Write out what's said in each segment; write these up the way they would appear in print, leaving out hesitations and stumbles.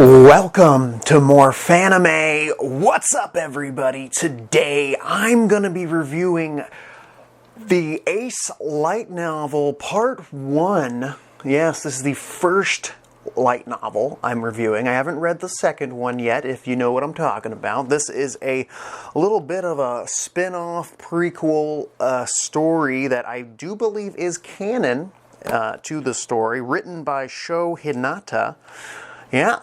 Welcome to more Fanime. What's up, everybody? Today I'm going to be reviewing the Ace light novel Part 1. Yes, this is the first light novel I'm reviewing. I haven't read the second one yet, if you know what I'm talking about. This is a little bit of a spin-off prequel story that I do believe is canon to the story, written by Sho Hinata. Yeah.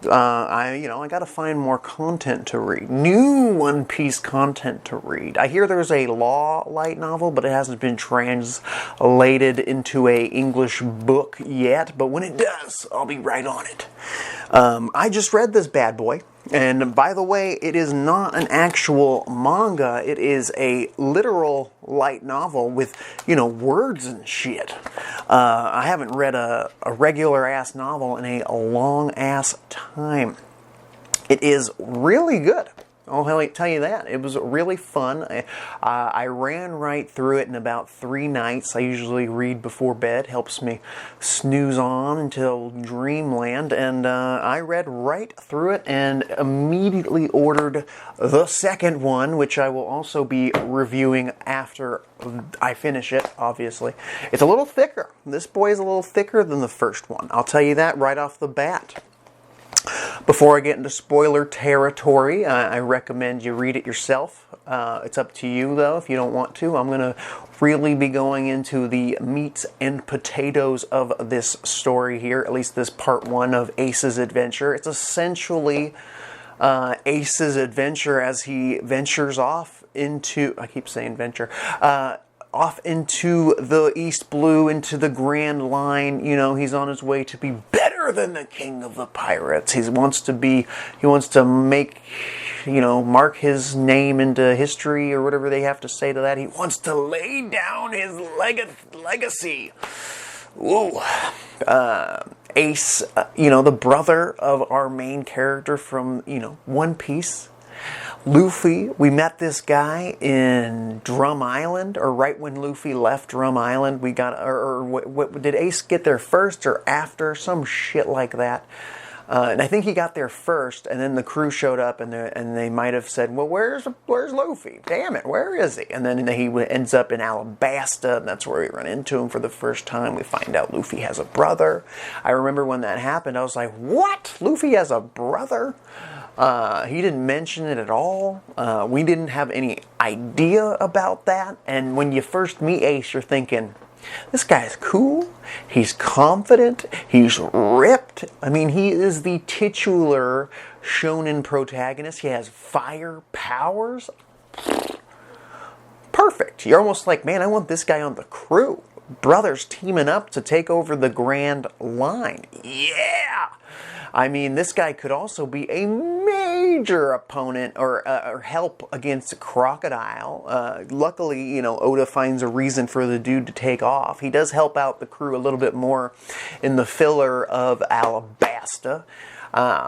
I gotta find more content to read. New One Piece content to read. I hear there's a law light novel, but it hasn't been translated into a English book yet. But when it does, I'll be right on it. I just read this bad boy. And by the way, it is not an actual manga. It is a literal light novel with, words and shit. I haven't read a regular-ass novel in a long-ass time. It is really good. I'll tell you that. It was really fun. I ran right through it in about 3 nights. I usually read before bed. Helps me snooze on until dreamland. And I read right through it and immediately ordered the second one, which I will also be reviewing after I finish it, obviously. It's a little thicker. This boy is a little thicker than the first one. I'll tell you that right off the bat. Before I get into spoiler territory, I recommend you read it yourself. It's up to you, though, if you don't want to. I'm going to really be going into the meats and potatoes of this story here, at least this part 1 of Ace's adventure. It's essentially Ace's adventure as he ventures off into, I keep saying venture, off into the East Blue, into the Grand Line. He's on his way to be better than the king of the pirates. He wants to make, mark his name into history, or whatever they have to say to that. He wants to lay down his legacy. Whoa. Ace, the brother of our main character from, One Piece. Luffy, we met this guy in Drum Island, or right when Luffy left Drum Island. We got, did Ace get there first or after? Some shit like that. And I think he got there first, and then the crew showed up, and they might have said, well, where's Luffy? Damn it, where is he? And then he ends up in Alabasta, and that's where we run into him for the first time. We find out Luffy has a brother. I remember when that happened, I was like, what? Luffy has a brother? He didn't mention it at all. We didn't have any idea about that. And when you first meet Ace, you're thinking, this guy's cool, he's confident, he's ripped. I mean, he is the titular shonen protagonist. He has fire powers. Perfect. You're almost like, man, I want this guy on the crew. Brothers teaming up to take over the Grand Line. Yeah! I mean, this guy could also be a major opponent or help against Crocodile. Luckily, Oda finds a reason for the dude to take off. He does help out the crew a little bit more in the filler of Alabasta.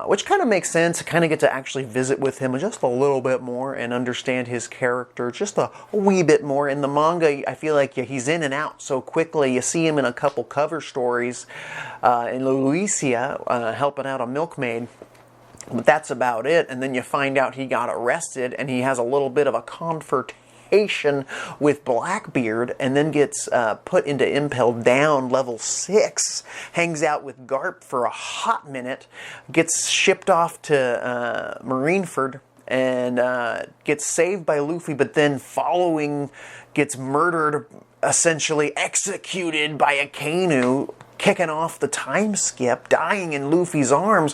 Which kind of makes sense. I kind of get to actually visit with him just a little bit more and understand his character just a wee bit more. In the manga, I feel like he's in and out so quickly. You see him in a couple cover stories in Louisia helping out a milkmaid. But that's about it. And then you find out he got arrested and he has a little bit of a confrontation with Blackbeard, and then gets put into Impel Down level 6, hangs out with Garp for a hot minute, gets shipped off to Marineford, and gets saved by Luffy, but then gets murdered, essentially executed by a Akainu, kicking off the time skip, dying in Luffy's arms.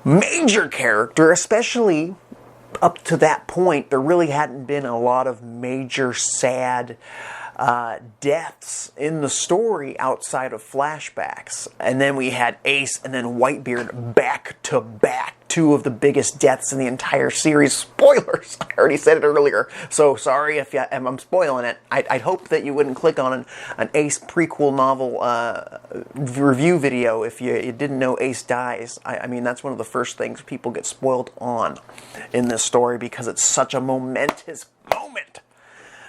Major character, especially up to that point, there really hadn't been a lot of major sad deaths in the story outside of flashbacks. And then we had Ace and then Whitebeard back to back. 2 of the biggest deaths in the entire series. Spoilers! I already said it earlier, so sorry if I'm spoiling it. I'd hope that you wouldn't click on an Ace prequel novel review video if you didn't know Ace dies. I mean, that's one of the first things people get spoiled on in this story because it's such a momentous moment.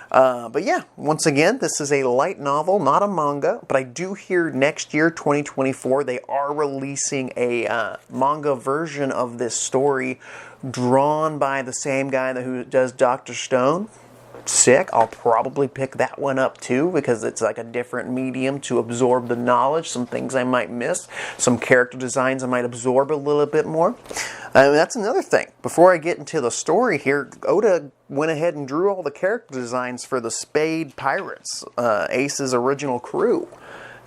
But yeah, once again, this is a light novel, not a manga. But I do hear next year, 2024, they are releasing a manga version of this story drawn by the same guy who does Dr. Stone. Sick. I'll probably pick that one up too, because it's like a different medium to absorb the knowledge, some things I might miss, some character designs I might absorb a little bit more. That's another thing. Before I get into the story here, Oda went ahead and drew all the character designs for the Spade Pirates, Ace's original crew.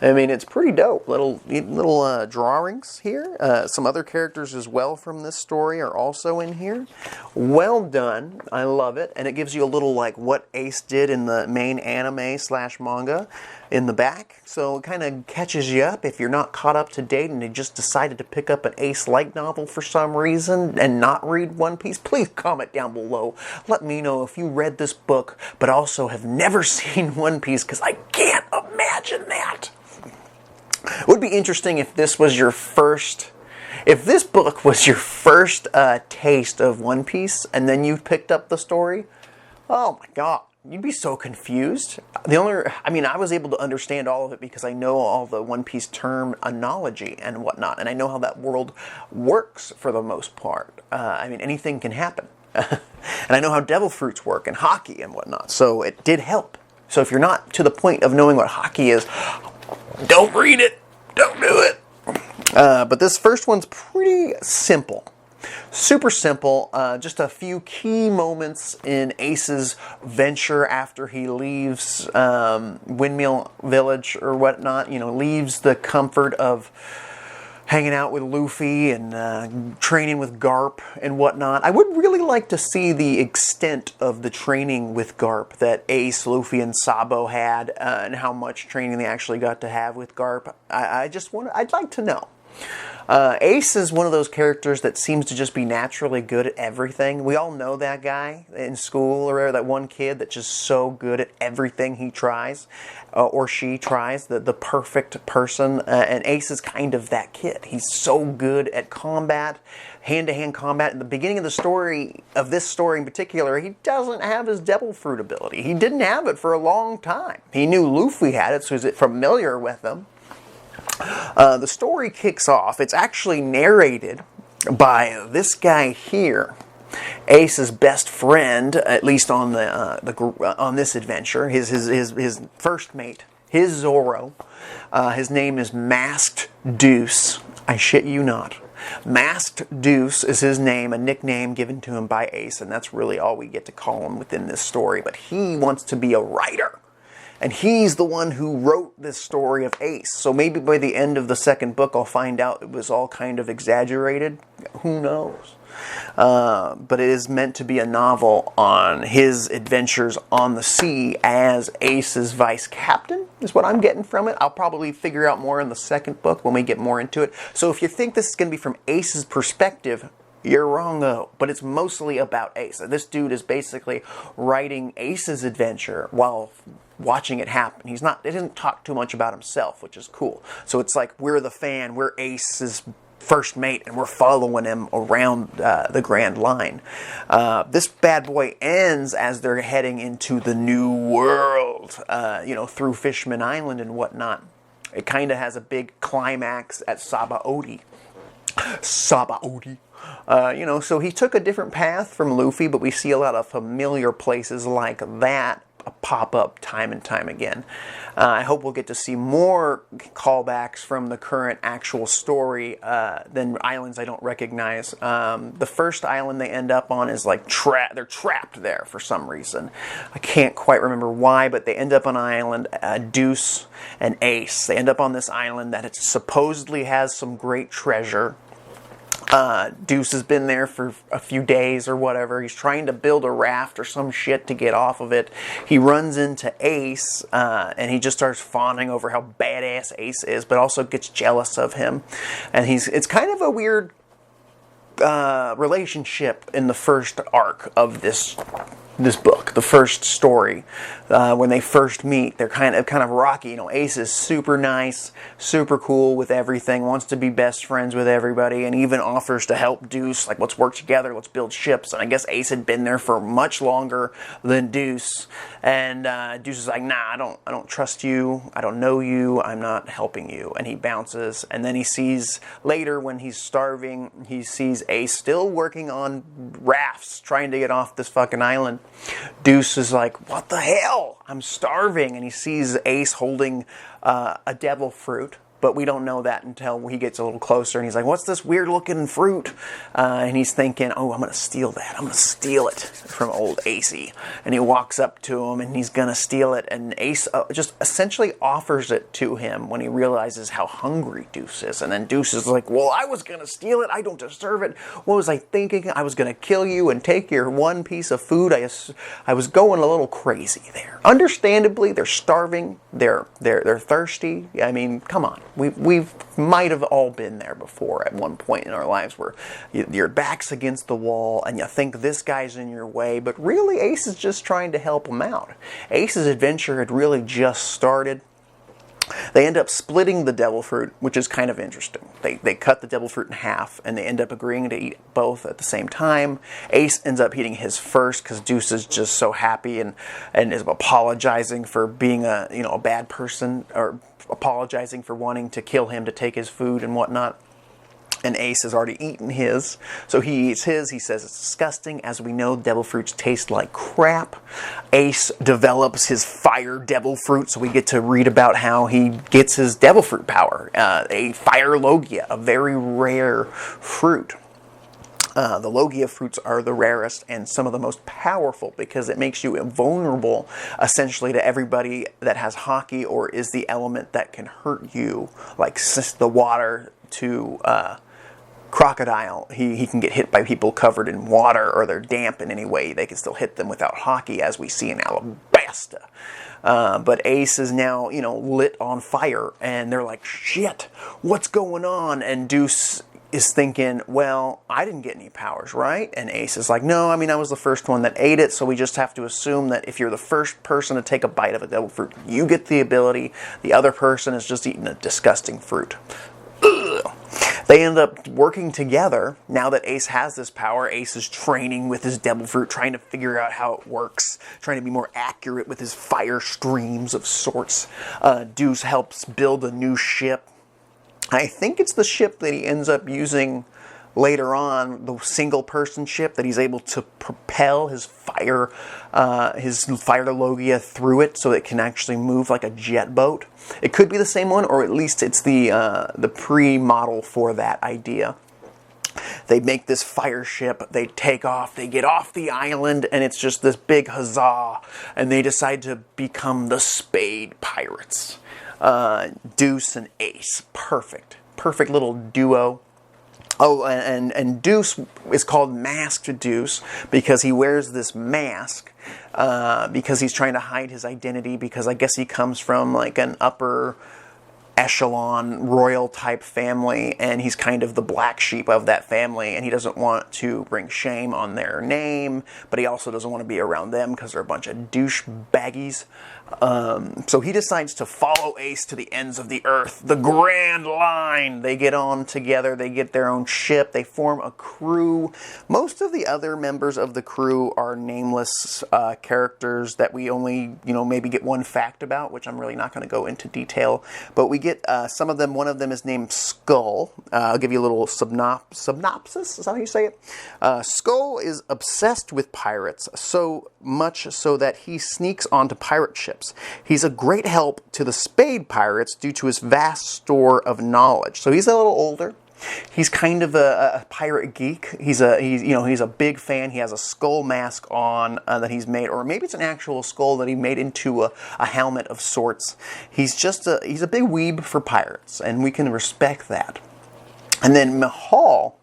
I mean, it's pretty dope. Little drawings here. Some other characters as well from this story are also in here. Well done. I love it. And it gives you a little like what Ace did in the main anime / manga in the back. So it kind of catches you up if you're not caught up to date and you just decided to pick up an Ace light novel for some reason and not read One Piece. Please comment down below. Let me know if you read this book but also have never seen One Piece, because I can't imagine that. It would be interesting if this was your first, if this book was your first taste of One Piece, and then you picked up the story. Oh my god, you'd be so confused. I was able to understand all of it because I know all the One Piece terminology and whatnot, and I know how that world works for the most part. Anything can happen. And I know how devil fruits work and hockey and whatnot, so it did help. So if you're not to the point of knowing what hockey is, don't read it. Don't do it. But this first one's pretty simple. Super simple. Just a few key moments in Ace's venture after he leaves Windmill Village or whatnot. Leaves the comfort of hanging out with Luffy and training with Garp and whatnot. I would really like to see the extent of the training with Garp that Ace, Luffy, and Sabo had, and how much training they actually got to have with Garp. I'd like to know. Ace is one of those characters that seems to just be naturally good at everything. We all know that guy in school, or that one kid that's just so good at everything he tries, or she tries, the perfect person. And Ace is kind of that kid. He's so good at combat, hand-to-hand combat. In the beginning of the story, of this story in particular, he doesn't have his devil fruit ability. He didn't have it for a long time. He knew Luffy had it, so he's familiar with him. The story kicks off. It's actually narrated by this guy here, Ace's best friend, at least on on this adventure. His first mate, his Zoro. His name is Masked Deuce. I shit you not. Masked Deuce is his name, a nickname given to him by Ace, and that's really all we get to call him within this story. But he wants to be a writer. And he's the one who wrote this story of Ace. So maybe by the end of the second book, I'll find out it was all kind of exaggerated. Who knows? But it is meant to be a novel on his adventures on the sea as Ace's vice captain, is what I'm getting from it. I'll probably figure out more in the second book when we get more into it. So if you think this is going to be from Ace's perspective, you're wrong though, but it's mostly about Ace. This dude is basically writing Ace's adventure while watching it happen. He doesn't talk too much about himself, which is cool. So it's like we're the fan, we're Ace's first mate, and we're following him around the Grand Line. This bad boy ends as they're heading into the new world, through Fishman Island and whatnot. It kind of has a big climax at Sabaody. Sabaody. So he took a different path from Luffy, but we see a lot of familiar places like that pop up time and time again. I hope we'll get to see more callbacks from the current actual story than islands I don't recognize. The first island they end up on is like they're trapped there for some reason. I can't quite remember why, but they end up on an island, Deuce and Ace. They end up on this island that it supposedly has some great treasure. Deuce has been there for a few days or whatever. He's trying to build a raft or some shit to get off of it. He runs into Ace, and he just starts fawning over how badass Ace is, but also gets jealous of him. And it's kind of a weird relationship in the first arc of this this book, the first story, when they first meet, they're kind of rocky. You know, Ace is super nice, super cool with everything, wants to be best friends with everybody, and even offers to help Deuce, like, let's work together, let's build ships. And I guess Ace had been there for much longer than Deuce, and Deuce is like, nah, I don't trust you, I don't know you, I'm not helping you, and he bounces. And then he sees later, when he's starving, he sees Ace still working on rafts, trying to get off this fucking island. Deuce is like, what the hell? I'm starving. And he sees Ace holding a devil fruit, but we don't know that until he gets a little closer. And he's like, what's this weird looking fruit? And he's thinking, oh, I'm going to steal that. I'm going to steal it from old Acey. And he walks up to him and he's going to steal it. And Ace just essentially offers it to him when he realizes how hungry Deuce is. And then Deuce is like, well, I was going to steal it. I don't deserve it. What was I thinking? I was going to kill you and take your one piece of food. I was going a little crazy there. Understandably, they're starving. They're thirsty. I mean, come on. We might have all been there before at one point in our lives, where your back's against the wall and you think this guy's in your way, but really Ace is just trying to help him out. Ace's adventure had really just started. They end up splitting the devil fruit, which is kind of interesting. They cut the devil fruit in half, and they end up agreeing to eat both at the same time. Ace ends up eating his first because Deuce is just so happy and is apologizing for being a bad person, or apologizing for wanting to kill him to take his food and whatnot. And Ace has already eaten his, so he eats his. He says it's disgusting. As we know, devil fruits taste like crap. Ace develops his fire devil fruit, so we get to read about how he gets his devil fruit power. A fire logia, a very rare fruit. The logia fruits are the rarest and some of the most powerful, because it makes you invulnerable essentially to everybody that has hockey or is the element that can hurt you, like the water to Crocodile. He can get hit by people covered in water, or they're damp in any way. They can still hit them without hockey, as we see in Alabasta. But Ace is now, lit on fire, and they're like, shit, what's going on? And Deuce is thinking, well, I didn't get any powers, right? And Ace is like, no, I was the first one that ate it, so we just have to assume that if you're the first person to take a bite of a devil fruit, you get the ability. The other person is just eating a disgusting fruit. Ugh. They end up working together. Now that Ace has this power, Ace is training with his devil fruit, trying to figure out how it works, trying to be more accurate with his fire streams of sorts. Deuce helps build a new ship. I think it's the ship that he ends up using later on, the single-person ship that he's able to propel his fire logia through it, so it can actually move like a jet boat. It could be the same one, or at least it's the pre-model for that idea. They make this fire ship, they take off, they get off the island, and it's just this big huzzah, and they decide to become the Spade Pirates. Deuce and Ace, perfect little duo. Oh, and Deuce is called Masked Deuce because he wears this mask because he's trying to hide his identity, because I guess he comes from like an upper echelon royal type family, and he's kind of the black sheep of that family, and he doesn't want to bring shame on their name, but he also doesn't want to be around them because they're a bunch of douche baggies. So he decides to follow Ace to the ends of the earth, the Grand Line. They get on together, they get their own ship, they form a crew. Most of the other members of the crew are nameless characters that we only, maybe get one fact about, which I'm really not going to go into detail. But we get some of them. One of them is named Skull. I'll give you a little synopsis, is that how you say it? Skull is obsessed with pirates, so much so that he sneaks onto pirate ships. He's a great help to the Spade Pirates due to his vast store of knowledge. So he's a little older. He's kind of a pirate geek. He's a big fan. He has a skull mask on that he's made, or maybe it's an actual skull that he made into a helmet of sorts. He's a big weeb for pirates, and we can respect that. And then Mahal,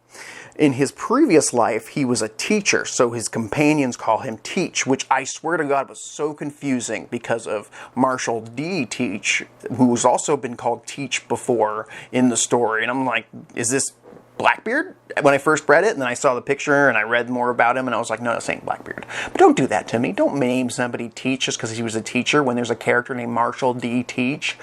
in his previous life, he was a teacher, so his companions call him Teach, which I swear to God was so confusing because of Marshall D. Teach, who's also been called Teach before in the story. And I'm like, is this Blackbeard when I first read it, and then I saw the picture and I read more about him, and I was like, no, this ain't Blackbeard. But don't do that to me. Don't name somebody Teach just because he was a teacher when there's a character named Marshall D. Teach.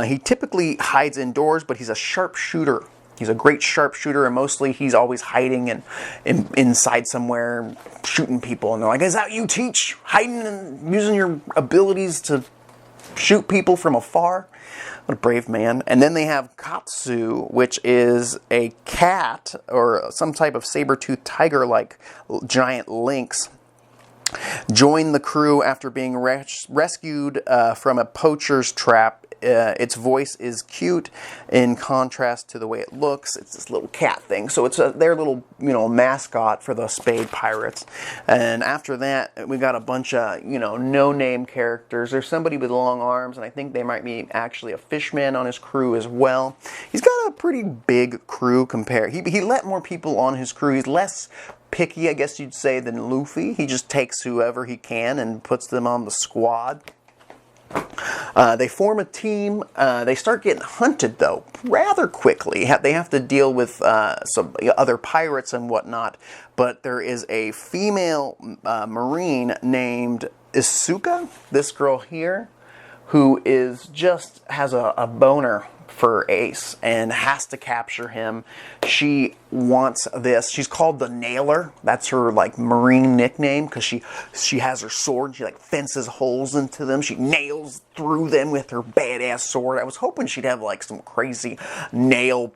He typically hides indoors, but he's a sharpshooter. He's a great sharpshooter, and mostly he's always hiding and inside somewhere, shooting people. And they're like, is that you, Teach? Hiding and using your abilities to shoot people from afar? What a brave man. And then they have Katsu, which is a cat or some type of saber-toothed tiger-like giant lynx. Joined the crew after being rescued from a poacher's trap. Its voice is cute in contrast to the way it looks. It's this little cat thing. So it's their little, mascot for the Spade pirates. And after that, we got a bunch of, no-name characters. There's somebody with long arms, and I think they might be actually a fishman on his crew as well. He's got a pretty big crew compared. He let more people on his crew. He's less picky, I guess you'd say, than Luffy. He just takes whoever he can and puts them on the squad. They form a team. They start getting hunted, though, rather quickly. They have to deal with some other pirates and whatnot. But there is a female Marine named Isuka, this girl here, who has a boner for Ace and has to capture him. She wants this. She's called the Nailer. That's her Marine nickname because she has her sword. She fences holes into them. She nails through them with her badass sword. I was hoping she'd have some crazy nail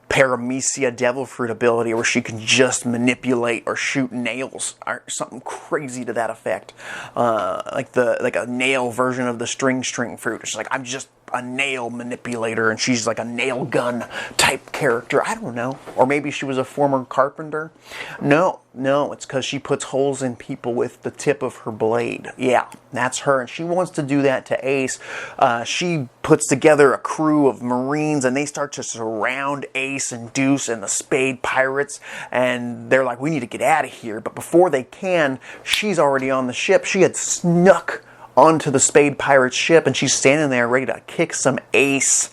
paramecia devil fruit ability where she can just manipulate or shoot nails or something crazy to that effect. Like a nail version of the string fruit. She's I'm just a nail manipulator, and she's a nail gun type character. I don't know. Or maybe she was a former carpenter. No, it's because she puts holes in people with the tip of her blade. Yeah, that's her, and she wants to do that to Ace. She puts together a crew of Marines, and they start to surround Ace and Deuce and the Spade pirates, and they're like, we need to get out of here. But before they can, she's already on the ship. She had snuck onto the Spade pirate ship, and she's standing there ready to kick some Ace.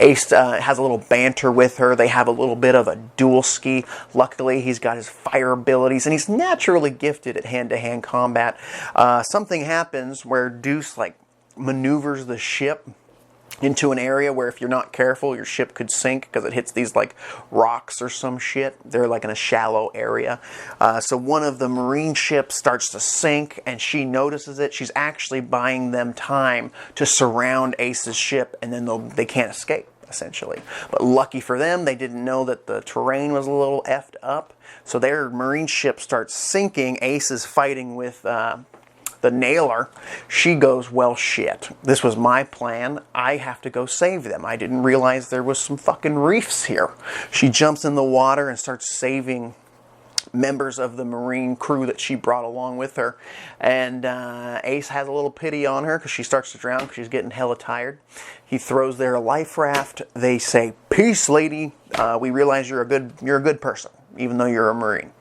Ace has a little banter with her. They have a little bit of a dual ski. Luckily, he's got his fire abilities, and he's naturally gifted at hand-to-hand combat. Something happens where Deuce maneuvers the ship into an area where if you're not careful, your ship could sink because it hits these rocks or some shit. They're in a shallow area. So one of the Marine ships starts to sink, and she notices it. She's actually buying them time to surround Ace's ship, and then they can't escape, essentially. But lucky for them, they didn't know that the terrain was a little effed up. So their Marine ship starts sinking. Ace is fighting with the Nailer. She goes, well, shit. This was my plan. I have to go save them. I didn't realize there was some fucking reefs here. She jumps in the water and starts saving members of the Marine crew that she brought along with her. And Ace has a little pity on her because she starts to drown because she's getting hella tired. He throws their life raft. They say, peace, lady. We realize you're a good person, even though you're a Marine.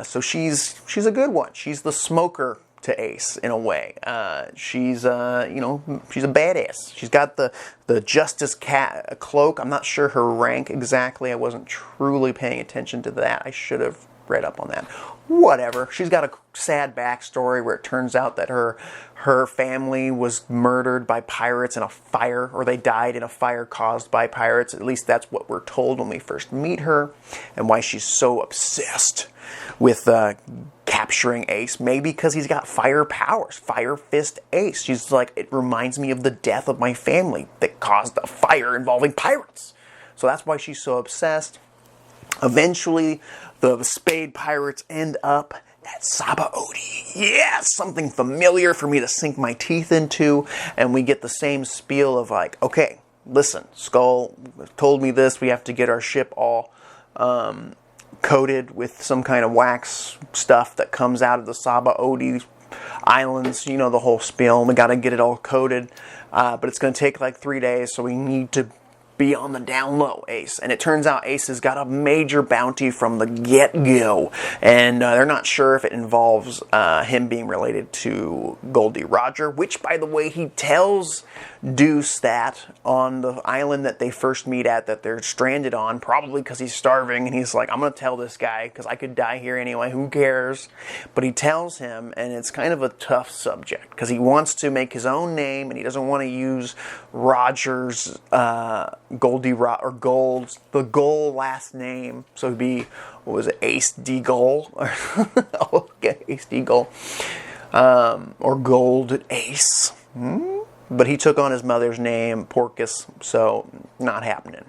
So she's a good one. She's the smoker to Ace in a way. She's a badass. She's got the Justice Cat cloak. I'm not sure her rank exactly. I wasn't truly paying attention to that. I should have read up on that. Whatever. She's got a sad backstory where it turns out that her family was murdered by pirates in a fire, or they died in a fire caused by pirates. At least that's what we're told when we first meet her, and why she's so obsessed with capturing Ace. Maybe because he's got fire powers. Fire Fist Ace. She's it reminds me of the death of my family that caused a fire involving pirates. So that's why she's so obsessed. Eventually, the Spade pirates end up at Sabaody. Yeah, something familiar for me to sink my teeth into. And we get the same spiel of okay, listen, Skull told me this. We have to get our ship all coated with some kind of wax stuff that comes out of the Sabaody Islands. The whole spiel. We got to get it all coated. But it's going to take 3 days, so we need to be on the down low, Ace. And it turns out Ace has got a major bounty from the get-go. And they're not sure if it involves him being related to Goldie Roger, which, by the way, he tells Deuce that on the island that they first meet at, that they're stranded on, probably because he's starving. And he's like, I'm going to tell this guy because I could die here anyway. Who cares? But he tells him, and it's kind of a tough subject because he wants to make his own name and he doesn't want to use Roger's the Gold last name. So it'd be, what was it, Ace D Gold? Ace D Gold. Or Gold Ace. But he took on his mother's name, Porcus, so not happening.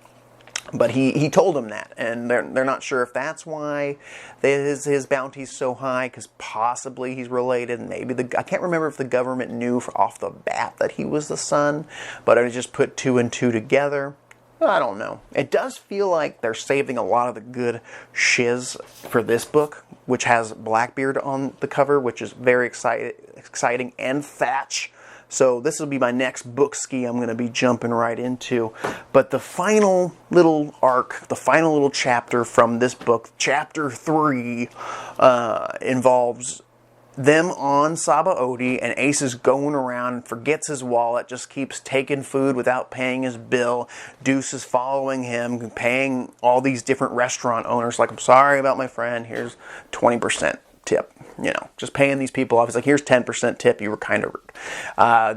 But he told him that, and they're not sure if that's why his bounty's so high, because possibly he's related. And maybe I can't remember if the government knew off the bat that he was the son, but I just put 2 and 2 together. I don't know. It does feel like they're saving a lot of the good shiz for this book, which has Blackbeard on the cover, which is very exciting, and Thatch. So this will be my next book ski I'm going to be jumping right into. But the final little arc, the final little chapter from this book, chapter 3, involves them on Sabaody, and Ace is going around, forgets his wallet, just keeps taking food without paying his bill. Deuce is following him, paying all these different restaurant owners, like, I'm sorry about my friend, here's 20% tip. You know, just paying these people off. It's like, here's 10% tip, you were kind of rude.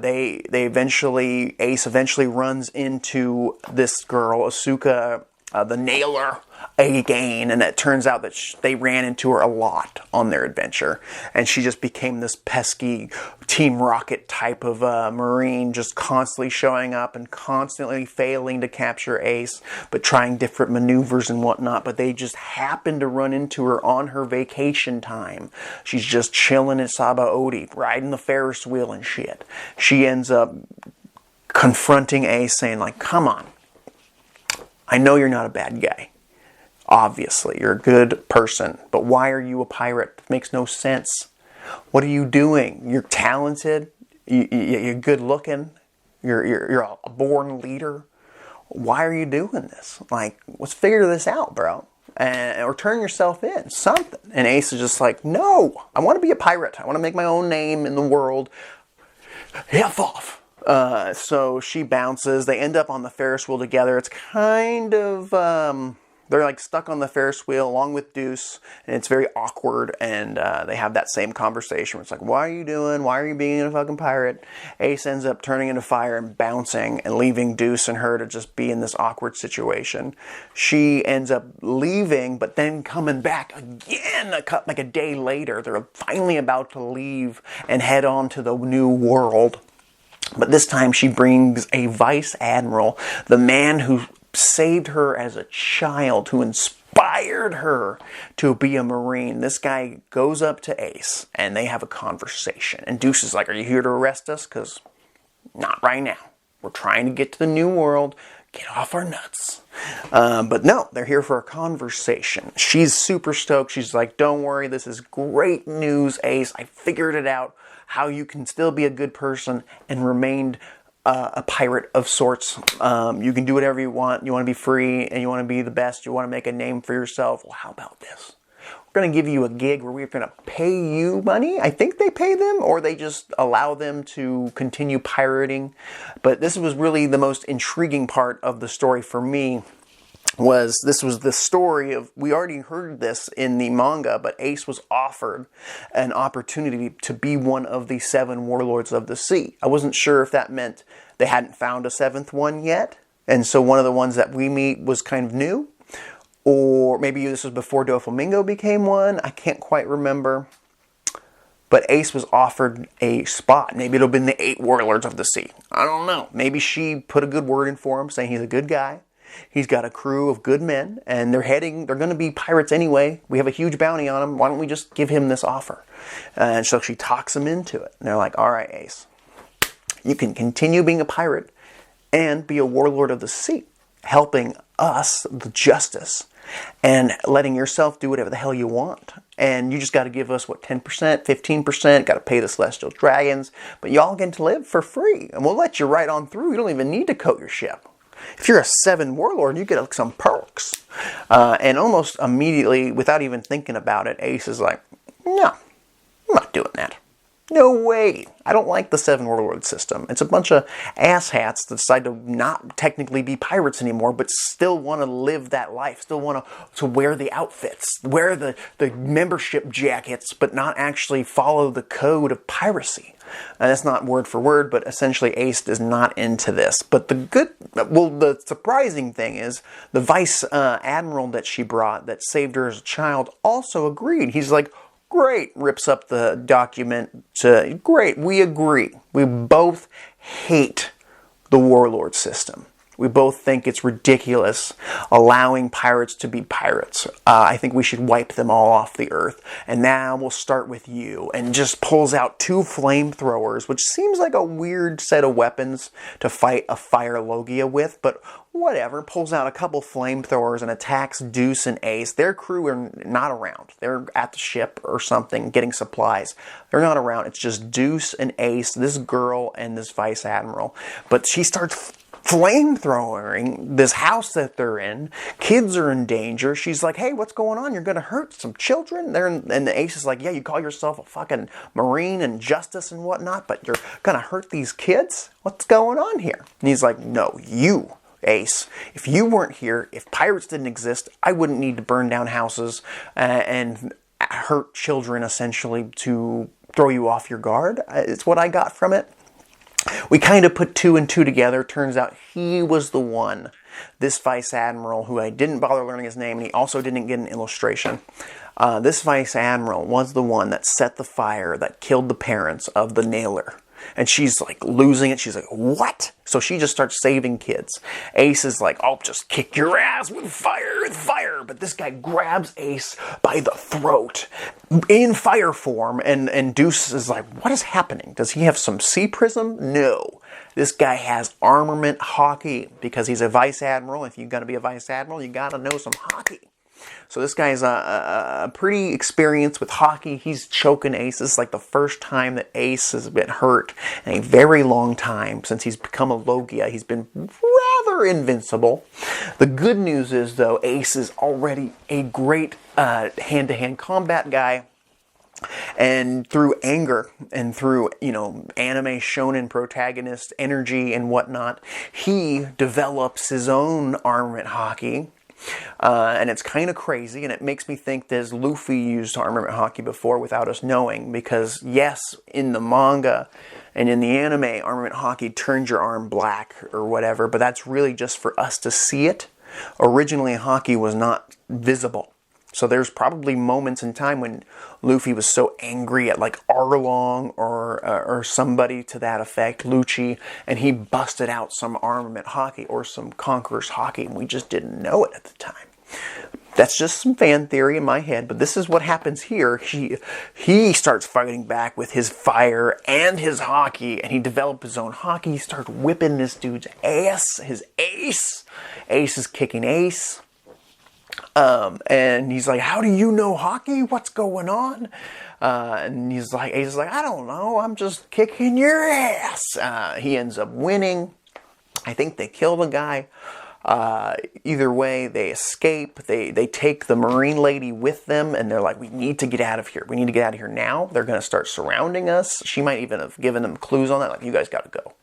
Ace eventually runs into this girl, Asuka, the nailer, again, and it turns out that they ran into her a lot on their adventure, and she just became this pesky Team Rocket type of Marine, just constantly showing up and constantly failing to capture Ace, but trying different maneuvers and whatnot. But they just happened to run into her on her vacation time. She's just chilling at Sabaody, riding the Ferris wheel and shit. She ends up confronting Ace, saying like, come on, I know you're not a bad guy. Obviously, you're a good person, but why are you a pirate? It makes no sense. What are you doing? You're talented. You're good looking. You're a born leader. Why are you doing this? Like, let's figure this out, bro. Or turn yourself in, something. And Ace is just like, no, I want to be a pirate. I want to make my own name in the world. F off. So she bounces. They end up on the Ferris wheel together. It's kind of, they're like stuck on the Ferris wheel along with Deuce, and it's very awkward, and they have that same conversation where it's like, what are you doing? Why are you being a fucking pirate? Ace ends up turning into fire and bouncing and leaving Deuce and her to just be in this awkward situation. She ends up leaving, but then coming back again like a day later. They're finally about to leave and head on to the new world. But this time she brings a vice admiral, the man who saved her as a child, who inspired her to be a Marine. This guy goes up to Ace and they have a conversation. And Deuce is like, are you here to arrest us? Because not right now. We're trying to get to the new world. Get off our nuts. But no, they're here for a conversation. She's super stoked. She's like, don't worry, this is great news, Ace. I figured it out. How you can still be a good person and remain a pirate of sorts. You can do whatever you want. You want to be free and you want to be the best. You want to make a name for yourself. Well, how about this? We're going to give you a gig where we're going to pay you money. I think they pay them, or they just allow them to continue pirating. But this was really the most intriguing part of the story for me. This was the story of, we already heard this in the manga, but Ace was offered an opportunity to be one of the 7 warlords of the sea. I wasn't sure if that meant they hadn't found a 7th one yet, and so one of the ones that we meet was kind of new, or maybe this was before Doflamingo became one. I can't quite remember. But Ace was offered a spot. Maybe it'll have been the 8 warlords of the sea. I don't know. Maybe she put a good word in for him, saying he's a good guy. He's got a crew of good men, and they're going to be pirates anyway. We have a huge bounty on him. Why don't we just give him this offer? And so she talks him into it. And they're like, all right, Ace, you can continue being a pirate and be a warlord of the sea, helping us, the justice, and letting yourself do whatever the hell you want. And you just got to give us, 10%, 15%, got to pay the Celestial Dragons, but y'all get to live for free, and we'll let you right on through. You don't even need to coat your ship. if you're a 7 warlord, you get like some perks. And almost immediately, without even thinking about it, Ace is like, no, I'm not doing that. No way. I don't like the 7 warlord system. It's a bunch of asshats that decide to not technically be pirates anymore, but still want to live that life, still want to wear the outfits, wear the membership jackets, but not actually follow the code of piracy. And that's not word for word, but essentially Ace is not into this. But the surprising thing is the vice admiral that she brought that saved her as a child also agreed. He's like, great, rips up the document to, great, we agree. We both hate the warlord system. We both think it's ridiculous allowing pirates to be pirates. I think we should wipe them all off the earth. And now we'll start with you. And just pulls out 2 flamethrowers, which seems like a weird set of weapons to fight a fire Logia with, but whatever. Pulls out a couple flamethrowers and attacks Deuce and Ace. Their crew are not around. They're at the ship or something getting supplies. They're not around. It's just Deuce and Ace, this girl and this vice admiral. But she starts flamethrowing this house that they're in. Kids are in danger. She's like, hey, what's going on? You're going to hurt some children? And the Ace is like, yeah, you call yourself a fucking Marine and justice and whatnot, but you're going to hurt these kids? What's going on here? And he's like, no, you, Ace. If you weren't here, if pirates didn't exist, I wouldn't need to burn down houses and hurt children, essentially, to throw you off your guard. It's what I got from it. We kind of put 2 and 2 together. Turns out he was the one, this vice admiral, who I didn't bother learning his name, and he also didn't get an illustration. This vice admiral was the one that set the fire that killed the parents of the nailer. And she's like losing it. She's like, what? So she just starts saving kids. Ace is like, I'll just kick your ass with fire. But this guy grabs Ace by the throat in fire form. And Deuce is like, what is happening? Does he have some sea prism? No. This guy has armament hockey because he's a vice admiral. If you're going to be a vice admiral, you got to know some hockey. So this guy's pretty experienced with hockey. He's choking Ace. This is like the first time that Ace has been hurt in a very long time since he's become a Logia. He's been rather invincible. The good news is, though, Ace is already a great hand-to-hand combat guy. And through anger and through, anime shonen protagonist energy and whatnot, he develops his own armament hockey. And it's kind of crazy, and it makes me think that Luffy used armament hockey before without us knowing, because yes, in the manga and in the anime, armament hockey turns your arm black or whatever, but that's really just for us to see it. Originally, hockey was not visible. So there's probably moments in time when Luffy was so angry at like Arlong or somebody to that effect, Lucci, and he busted out some armament hockey or some Conqueror's hockey, and we just didn't know it at the time. That's just some fan theory in my head, but this is what happens here. He starts fighting back with his fire and his hockey, and he developed his own hockey. He starts whipping this dude's ass, his Ace. Ace is kicking Ace. And he's like, how do you know hockey? What's going on? And Ace is like, I don't know. I'm just kicking your ass. He ends up winning. I think they kill the guy. Either way, they escape. They take the Marine lady with them, and they're like, we need to get out of here. We need to get out of here now. They're going to start surrounding us. She might even have given them clues on that, like, you guys got to go.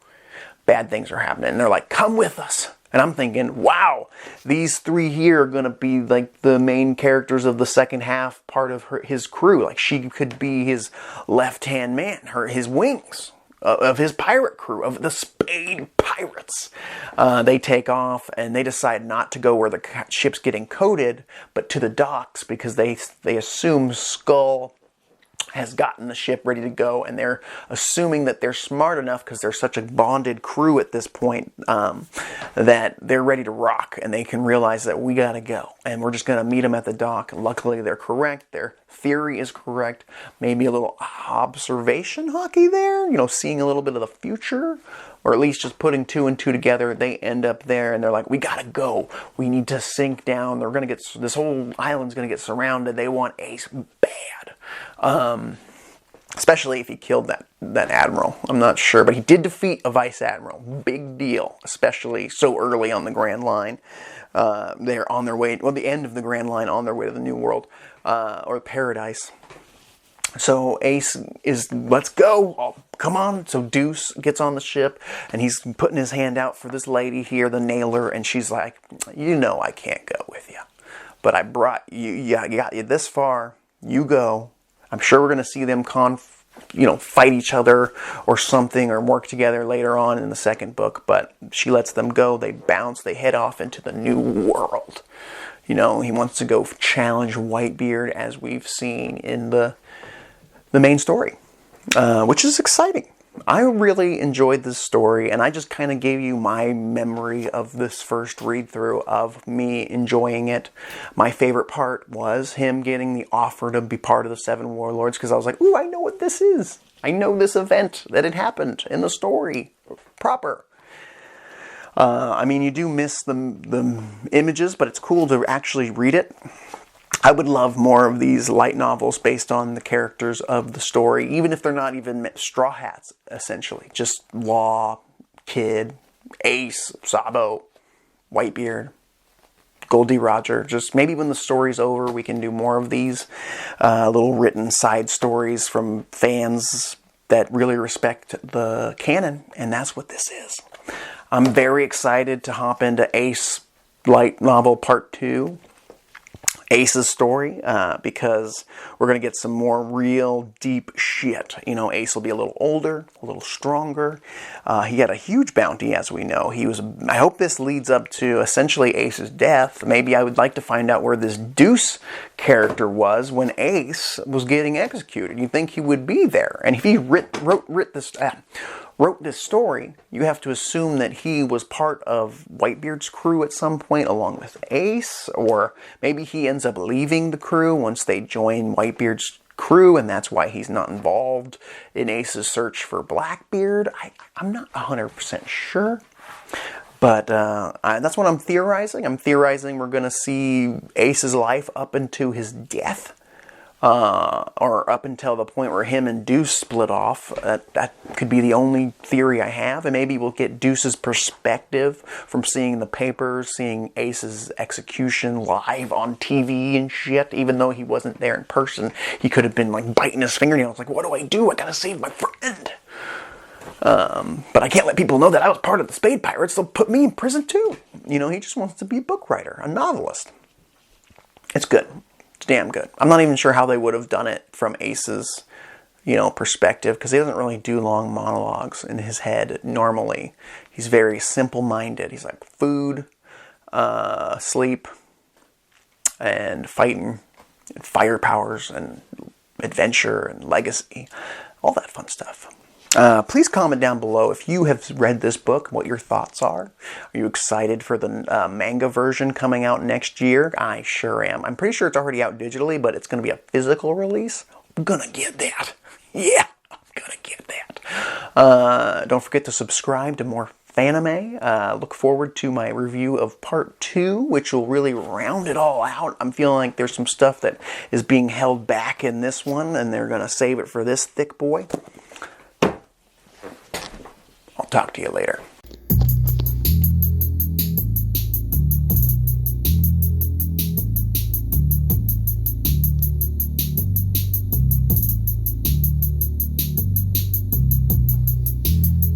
Bad things are happening. And they're like, come with us. And I'm thinking, wow, these 3 here are going to be like the main characters of the second half part of his crew. Like, she could be his left-hand man, his wings of his pirate crew, of the Spade pirates. They take off, and they decide not to go where the ship's getting coated, but to the docks, because they assume Skull has gotten the ship ready to go, and they're assuming that they're smart enough, because they're such a bonded crew at this point, that they're ready to rock, and they can realize that we gotta go, and we're just gonna meet them at the dock. Luckily, they're correct. Their theory is correct. Maybe a little observation hockey there, seeing a little bit of the future, or at least just putting 2 and 2 together. They end up there, and they're like, we gotta go. We need to sink down. This whole island's gonna get surrounded. They want Ace bad. Especially if he killed that admiral. I'm not sure, but he did defeat a vice admiral. Big deal, especially so early on the Grand Line. They're on their way, well, the end of the Grand Line, on their way to the New World, or Paradise. So Ace is, let's go, oh, come on. So Deuce gets on the ship, and he's putting his hand out for this lady here, the nailer, and she's like, you know I can't go with you, but I brought you, yeah, I got you this far, you go. I'm sure we're going to see them fight each other or something, or work together later on in the second book, but she lets them go, they bounce, they head off into the New World. He wants to go challenge Whitebeard, as we've seen in the main story, which is exciting. I really enjoyed this story, and I just kind of gave you my memory of this first read-through of me enjoying it. My favorite part was him getting the offer to be part of the Seven Warlords, because I was like, ooh, I know what this is. I know this event that had happened in the story proper. You do miss the images, but it's cool to actually read it. I would love more of these light novels based on the characters of the story, even if they're not even Straw Hats, essentially. Just Law, Kid, Ace, Sabo, Whitebeard, Goldie Roger. Just maybe when the story's over, we can do more of these little written side stories from fans that really respect the canon, and that's what this is. I'm very excited to hop into Ace Light Novel Part 2. Ace's story, because we're going to get some more real deep shit. Ace will be a little older, a little stronger. He had a huge bounty, as we know. I hope this leads up to essentially Ace's death. Maybe I would like to find out where this Deuce character was when Ace was getting executed. You'd think he would be there. And if he wrote this story, you have to assume that he was part of Whitebeard's crew at some point along with Ace, or maybe he ends up leaving the crew once they join Whitebeard's crew, and that's why he's not involved in Ace's search for Blackbeard. I'm not 100% sure, but that's what I'm theorizing. I'm theorizing we're going to see Ace's life up into his death. Or up until the point where him and Deuce split off. That could be the only theory I have, and maybe we'll get Deuce's perspective from seeing the papers, seeing Ace's execution live on TV and shit, even though he wasn't there in person. He could have been like biting his fingernails, like, what do? I gotta save my friend. But I can't let people know that I was part of the Spade Pirates. They'll put me in prison too. He just wants to be a book writer, a novelist. It's good. It's damn good. I'm not even sure how they would have done it from Ace's, perspective, because he doesn't really do long monologues in his head normally. He's very simple-minded. He's like food, sleep, and fighting, and fire powers, and adventure, and legacy. All that fun stuff. Please comment down below if you have read this book, what your thoughts are. Are you excited for the manga version coming out next year? I sure am. I'm pretty sure it's already out digitally, but it's going to be a physical release. I'm going to get that. Yeah, I'm going to get that. Don't forget to subscribe to more Fanime. Look forward to my review of Part 2, which will really round it all out. I'm feeling like there's some stuff that is being held back in this one, and they're going to save it for this thick boy. I'll talk to you later.